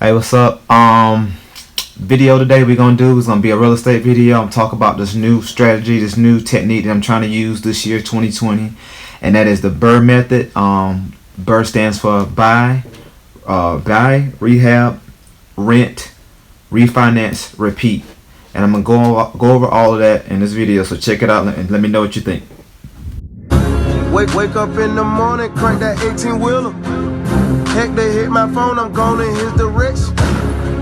Hey, what's up? Video today we're gonna do is gonna be a real estate video. I'm talking about this new strategy, this new technique that I'm trying to use this year, 2020, and that is the BRRRR method. BRRRR stands for buy, rehab, rent, refinance, repeat. And I'm gonna go over all of that in this video. So check it out and let me know what you think. Wake up in the morning, crank that 18-wheeler. Heck, they hit my phone, I'm going in his direction.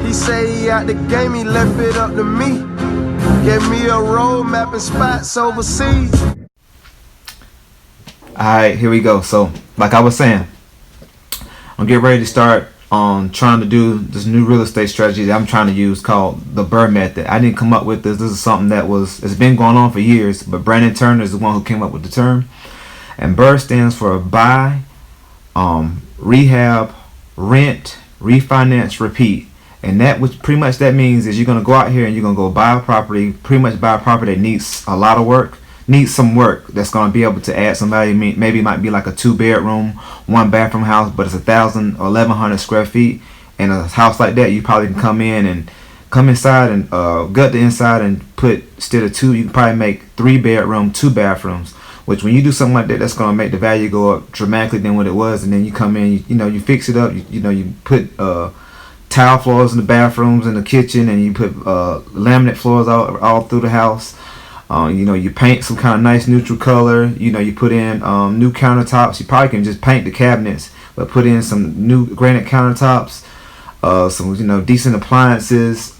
He say he out the game, he left it up to me. Gave me a road map and spots overseas. Alright, here we go. So, like I was saying, I'm getting ready to start trying to do this new real estate strategy that I'm trying to use called the BRRRR method. I didn't come up with this. This is something that it's been going on for years, but Brandon Turner is the one who came up with the term. And BRRRR stands for buy, rehab, rent, refinance, repeat. And that which pretty much that means is you're gonna go out here and you're gonna go buy a property, pretty much buy a property that needs a lot of work, needs some work that's gonna be able to add some value. Maybe it might be like a 2-bedroom, 1-bathroom house, but it's 1,000 or 1,100 square feet. And a house like that, you probably can come inside and gut the inside and put, instead of 2, you can probably make 3-bedroom, 2 bathrooms. Which when you do something like that, that's gonna make the value go up dramatically than what it was. And then you come in, you fix it up, you put tile floors in the bathrooms and the kitchen, and you put laminate floors all through the house. You paint some kind of nice neutral color. You put in new countertops. You probably can just paint the cabinets, but put in some new granite countertops, some decent appliances.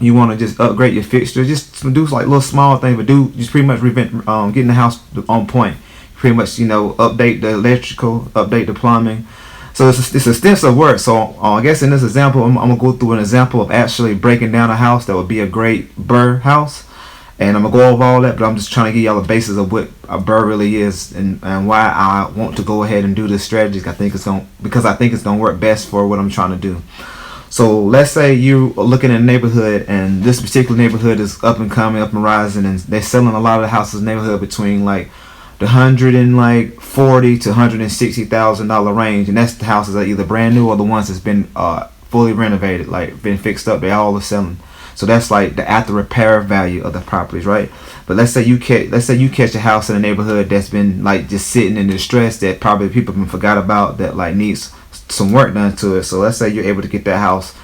You want to just upgrade your fixture, just do like little small things, but just pretty much getting the house on point. Pretty much update the electrical, update the plumbing. So it's extensive work. So I guess in this example, I'm gonna go through an example of actually breaking down a house that would be a great BRRRR house, and I'm gonna go over all that. But I'm just trying to give y'all the basis of what a BRRRR really is and why I want to go ahead and do this strategy. Because I think it's gonna work best for what I'm trying to do. So let's say you are looking at a neighborhood, and this particular neighborhood is up and coming, up and rising, and they're selling a lot of the houses in the neighborhood between like the $140,000 to $160,000 range, and that's the houses that are either brand new or the ones that's been fully renovated, like been fixed up. They all are selling. So that's like the after repair value of the properties, right? But let's say you catch a house in a neighborhood that's been like just sitting in distress, that probably people have forgot about, that like needs some work done to it. So let's say you're able to get that house,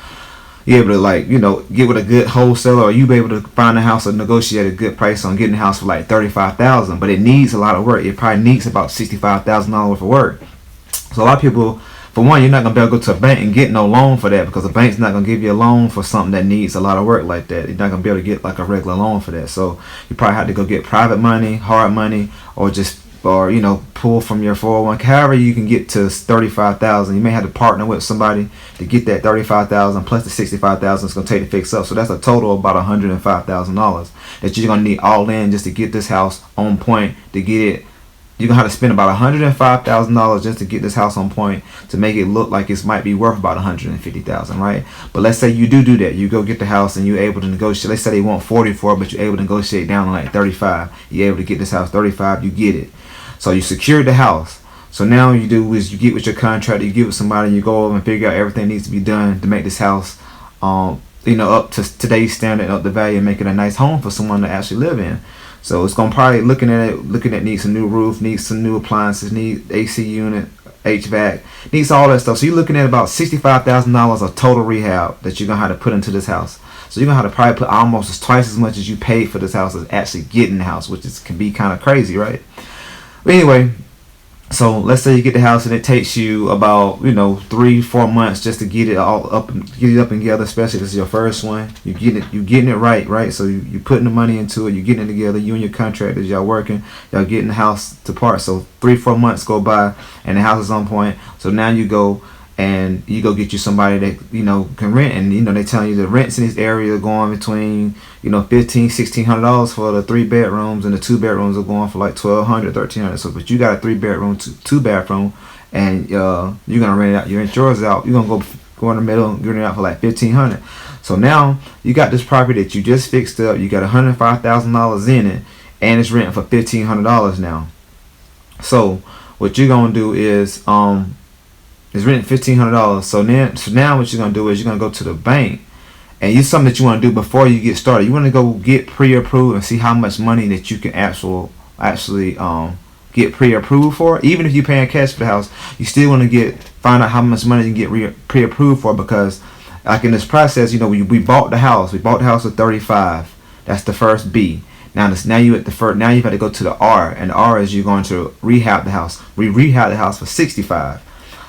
you're able to get with a good wholesaler, or you be able to find a house or negotiate a good price on getting a house for like $35,000, but it needs a lot of work. It probably needs about $65,000 worth of work. So a lot of people, for one, you're not gonna be able to go to a bank and get no loan for that, because the bank's not gonna give you a loan for something that needs a lot of work like that. You're not gonna be able to get like a regular loan for that. So you probably have to go get private money, hard money, or pull from your 401k. However you can get to $35,000. You may have to partner with somebody to get that $35,000 plus the $65,000 it's gonna take to fix up. So that's a total of about $105,000 that you're gonna need all in just to get this house on point. To get it, you're gonna have to spend about $105,000 just to get this house on point, to make it look like it might be worth about $150,000, right? But let's say you do that. You go get the house and you're able to negotiate. Let's say they want 44, but you're able to negotiate down to like 35. You're able to get this house 35. You get it. So you secured the house. So now you do is you get with your contractor, you get with somebody, and you go over and figure out everything needs to be done to make this house, up to today's standard, up the value, and make it a nice home for someone to actually live in. So it's gonna probably looking at needs a new roof, needs some new appliances, needs AC unit, HVAC, needs all that stuff. So you're looking at about $65,000 of total rehab that you're gonna have to put into this house. So you're gonna have to probably put almost twice as much as you paid for this house as actually getting the house, which can be kind of crazy, right? But anyway, so let's say you get the house and it takes you about 3-4 months just to get it all up and together, especially if this is your first one. You're getting it right? So you're putting the money into it, you're getting it together, you and your contractors, y'all working, y'all getting the house to part. So 3-4 months go by and the house is on point. So now you go get you somebody that can rent, and they telling you the rents in this area are going between $1,500-$1,600 for the 3 bedrooms, and the 2 bedrooms are going for like $1,200-$1,300. So but you got a 3 bedroom 2 bathroom, and you're gonna rent it out, you rent yours out, you're gonna go in the middle and rent it out for like $1,500. So now you got this property that you just fixed up, you got $105,000 in it, and it's renting for $1,500 now. So what you're gonna do is It's renting $1,500. So now what you're gonna do is you're gonna go to the bank, and it's something that you want to do before you get started. You want to go get pre-approved and see how much money that you can actually get pre-approved for. Even if you're paying cash for the house, you still want to find out how much money you can get pre-approved for, because like in this process, we bought the house. We bought the house at 35. That's the first B. Now you at the first. Now you've got to go to the R, and the R is you're going to rehab the house. We rehab the house for 65.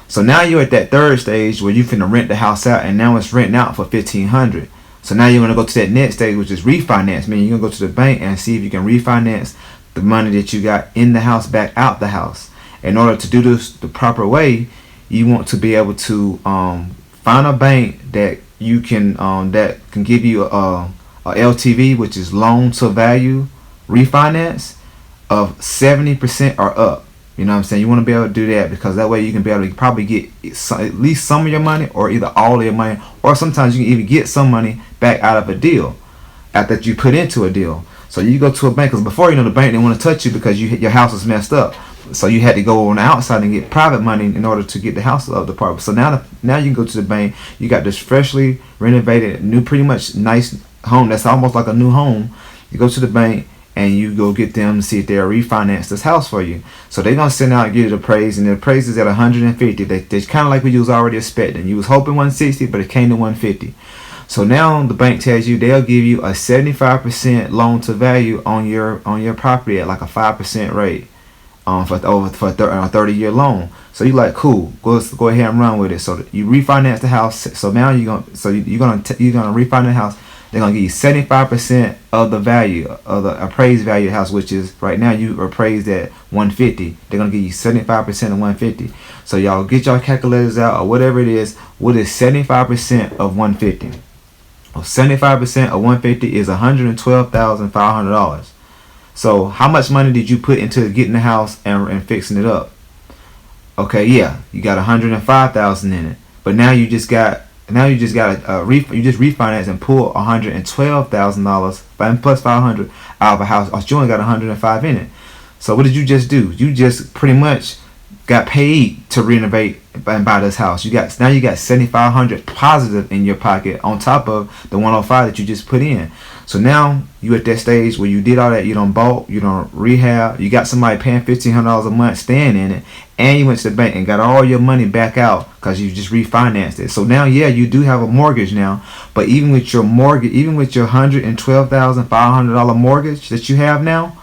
So now you're at that third stage where you finna rent the house out, and now it's renting out for $1,500. So now you're gonna go to that next stage, which is refinance. Meaning you're gonna go to the bank and see if you can refinance the money that you got in the house back out the house. In order to do this the proper way, you want to be able to find a bank that you can that can give you a LTV, which is loan to value refinance of 70% or up. You know what I'm saying? You want to be able to do that, because that way you can be able to probably get at least some of your money, or either all of your money, or sometimes you can even get some money back out of a deal after you put into a deal. So you go to a bank, because before, the bank didn't want to touch you because your house was messed up. So you had to go on the outside and get private money in order to get the house up the part. So now you can go to the bank. You got this freshly renovated, new, pretty much nice home that's almost like a new home. You go to the bank and you go get them to see if they'll refinance this house for you. So they're gonna send out and give you the appraise, and the appraise is at 150. They kind of like what you was already expecting. You was hoping 160, but it came to 150. So now the bank tells you they'll give you a 75% loan to value on your property at like a 5% rate for a 30-year loan. So you like, cool, go ahead and run with it. So you refinance the house. So now you're gonna refinance the house. They're gonna give you 75% of the value of the appraised value of the house, which is right now you appraised at 150. They're gonna give you 75% of 150. So y'all get your calculators out or whatever it is. What is 75% of 150? Well, 75% of 150 is $112,500. So how much money did you put into getting the house and fixing it up? Okay, yeah, you got 105,000 in it, but now you just got you just refinance and pull $112,000 plus 500 out of a house. You only got 105 in it. So what did you just do? You just pretty much got paid to renovate and buy this house. You got 7,500 positive in your pocket on top of the 105 that you just put in. So now you at that stage where you did all that. You don't bought, you don't rehab. You got somebody paying $1,500 a month staying in it, and you went to the bank and got all your money back out because you just refinanced it. So now, yeah, you do have a mortgage now, but even with your mortgage, even with your $112,500 mortgage that you have now,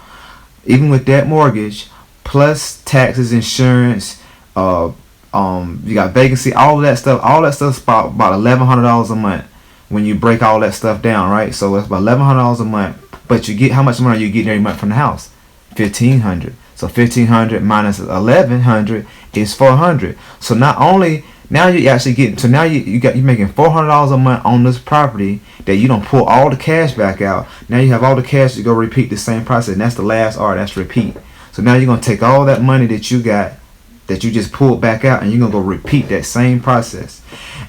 even with that mortgage plus taxes, insurance, you got vacancy, all of that stuff's about $1,100 a month when you break all that stuff down, right? So it's about $1,100 a month, but you get, how much money are you getting every month from the house? $1,500. So 1,500 minus 1,100 is 400. So not only now you actually getting, so now you're making $400 a month on this property that you don't pull all the cash back out. Now you have all the cash to go repeat the same process. And that's the last R. That's repeat. So now you're gonna take all that money that you got, that you just pulled back out, and you're gonna go repeat that same process.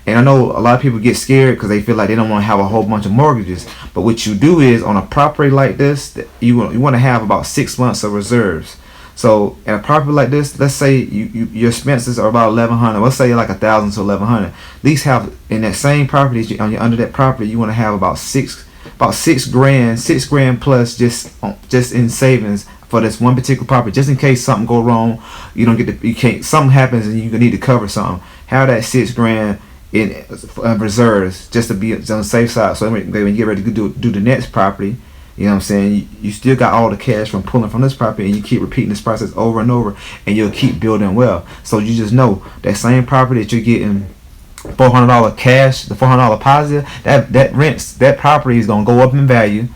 And I know a lot of people get scared because they feel like they don't want to have a whole bunch of mortgages. But what you do is, on a property like this, you want to have about 6 months of reserves. So in a property like this, let's say your expenses are about $1,100. Let's say like $1,000 to $1,100. At least have in that same property, under that property, you want to have about $6 grand plus just in savings for this one particular property, just in case something go wrong. Something happens and you need to cover something. Have that $6 grand in reserves just to be on the safe side. So when you get ready to do the next property, you know what I'm saying, you still got all the cash from pulling from this property, and you keep repeating this process over and over, and you'll keep building wealth. So you just know that same property that you're getting $400 cash, the $400 positive, that property is gonna go up in value.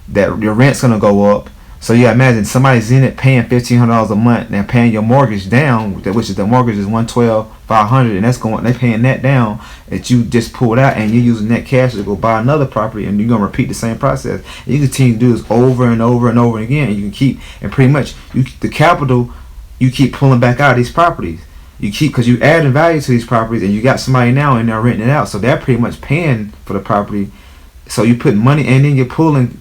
That your rent's gonna go up. So you imagine somebody's in it paying $1,500 a month, and they're paying your mortgage down, which is the mortgage is $112,500, and they're paying that down that you just pulled out, and you're using that cash to go buy another property, and you're gonna repeat the same process. And you continue to do this over and over and over again, and you can keep, and pretty much the capital you keep pulling back out of these properties. Because you adding value to these properties, and you got somebody now and they're renting it out, so they're pretty much paying for the property. So you put money, and then you're pulling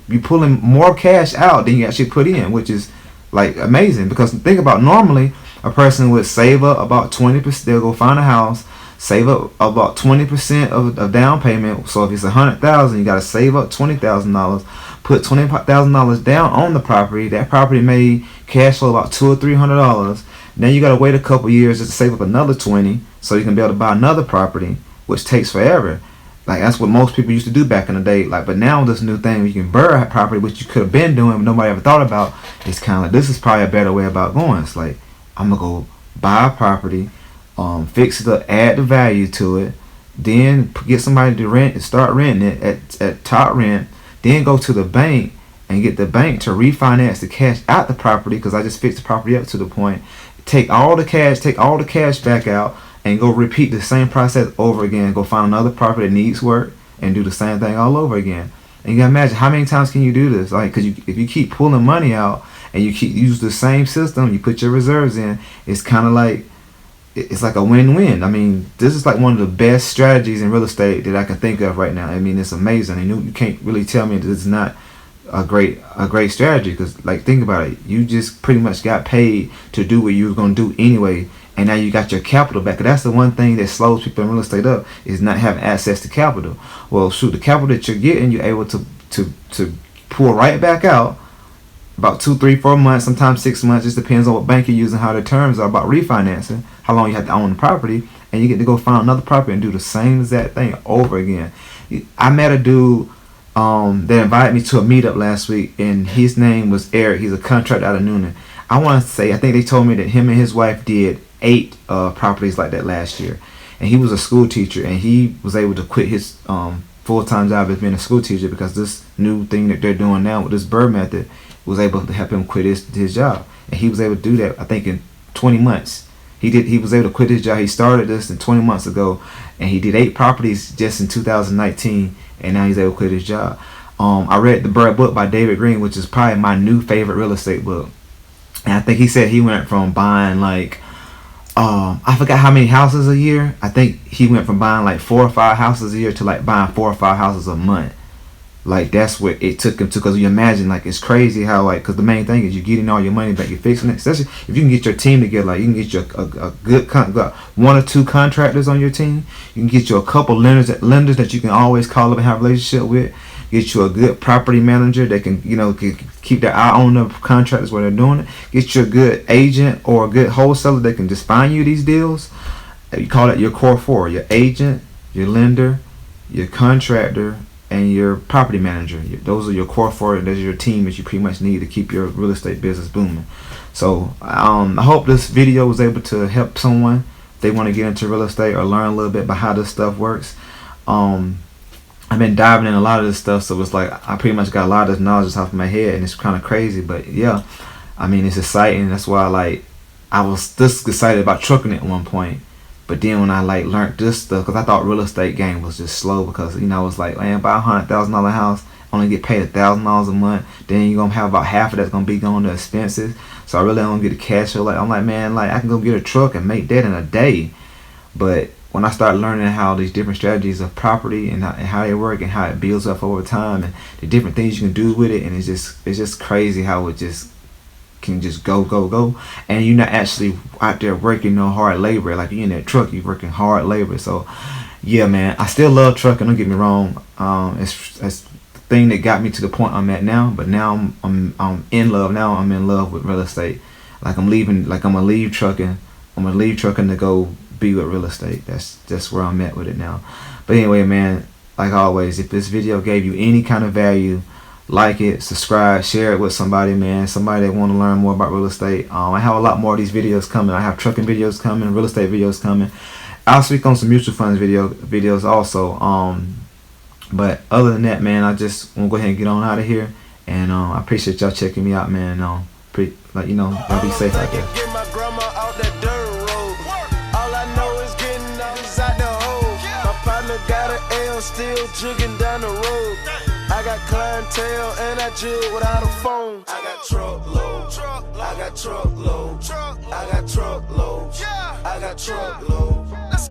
more cash out than you actually put in, which is like amazing. Because think about, normally a person would save up about 20%. They'll go find a house, save up about 20% of down payment. So if it's $100,000, you got to save up $20,000. Put $20,000 down on the property. That property may cash flow about $200 or $300. Then you got to wait a couple years just to save up another 20, so you can be able to buy another property, which takes forever. Like, that's what most people used to do back in the day. Like, but now this new thing, you can BRRRR property, which you could have been doing, but nobody ever thought about. It's kind of like, this is probably a better way about going. It's like, I'm gonna go buy a property, fix it up, add the value to it, then get somebody to rent and start renting it at top rent. Then go to the bank and get the bank to refinance the cash out the property, because I just fixed the property up to the point. Take all the cash back out, and go repeat the same process over again. Go find another property that needs work and do the same thing all over again. And you gotta imagine, how many times can you do this? Like, because if you keep pulling money out and you keep use the same system, you put your reserves in, it's kind of like, it's like a win-win. I mean, this is like one of the best strategies in real estate that I can think of right now. I mean, it's amazing. And you can't really tell me that it's not a great strategy, because, like, think about it. You just pretty much got paid to do what you were gonna do anyway, and now you got your capital back. That's the one thing that slows people in real estate up, is not having access to capital. Well, shoot, the capital that you're getting, you're able to pull right back out about 2, 3, 4 months, sometimes 6 months. Just depends on what bank you're using, how their terms are about refinancing, how long you have to own the property, and you get to go find another property and do the same exact thing over again. I met a dude that invited me to a meetup last week, and his name was Eric. He's a contractor out of Noonan. I want to say, I think they told me that him and his wife did 8 properties like that last year, and he was a school teacher, and he was able to quit his full-time job as being a school teacher, because this new thing that they're doing now with this BRRRR method was able to help him quit his job. And he was able to do that, I think, in 20 months. He was able to quit his job. He started this in 20 months ago, and he did 8 properties just in 2019, and now he's able to quit his job. I read the BRRRR book by David Green, which is probably my new favorite real estate book. And I think he said he went from buying like, I forgot how many houses a year. I think he went from buying like 4 or 5 houses a year to like buying 4 or 5 houses a month. Like, that's what it took him to, because you imagine, like, it's crazy how, like, because the main thing is you're getting all your money back, you're fixing it. Especially if you can get your team together, like, you can get your a good 1 or 2 contractors on your team. You can get you a couple lenders that you can always call up and have a relationship with. Get you a good property manager that can, can keep their eye on the contractors while they're doing it. Get you a good agent or a good wholesaler that can just find you these deals. You call that your core 4: your agent, your lender, your contractor, and your property manager. Those are your core 4. Those are your team that you pretty much need to keep your real estate business booming. So I hope this video was able to help someone if they want to get into real estate or learn a little bit about how this stuff works. I've been diving in a lot of this stuff, so it's like I pretty much got a lot of this knowledge off of my head, and it's kind of crazy. But yeah, I mean, it's exciting. That's why I was this excited about trucking at one point. But then when I learned this stuff, because I thought real estate game was just slow, because I was like, man, buy $100,000 house, only get paid $1,000 a month. Then you're gonna have about half of that's gonna be going to expenses. So I really don't get the cash flow. I'm like, man, I can go get a truck and make that in a day. But when I started learning how these different strategies of property and how they work and how it builds up over time and the different things you can do with it, and it's just crazy how it just can just go, and you're not actually out there working no hard labor. Like, you're in that truck, you're working hard labor. So yeah, man, I still love trucking, don't get me wrong. It's the thing that got me to the point I'm at now. But now I'm in love. Now I'm in love with real estate. Like, I'm gonna leave trucking to go be with real estate. That's where I'm at with it now. But anyway, man, like always, if this video gave you any kind of value, like it, subscribe, share it with somebody, man. Somebody that want to learn more about real estate. I have a lot more of these videos coming. I have trucking videos coming, real estate videos coming. I'll speak on some mutual funds videos also. But other than that, man, I just want to go ahead and get on out of here. And I appreciate y'all checking me out, man. Y'all be safe out there. Got an L, still jugging down the road. I got clientele and I jug without a phone. I got truckloads, I got truckloads, I got truckloads, I got truckloads.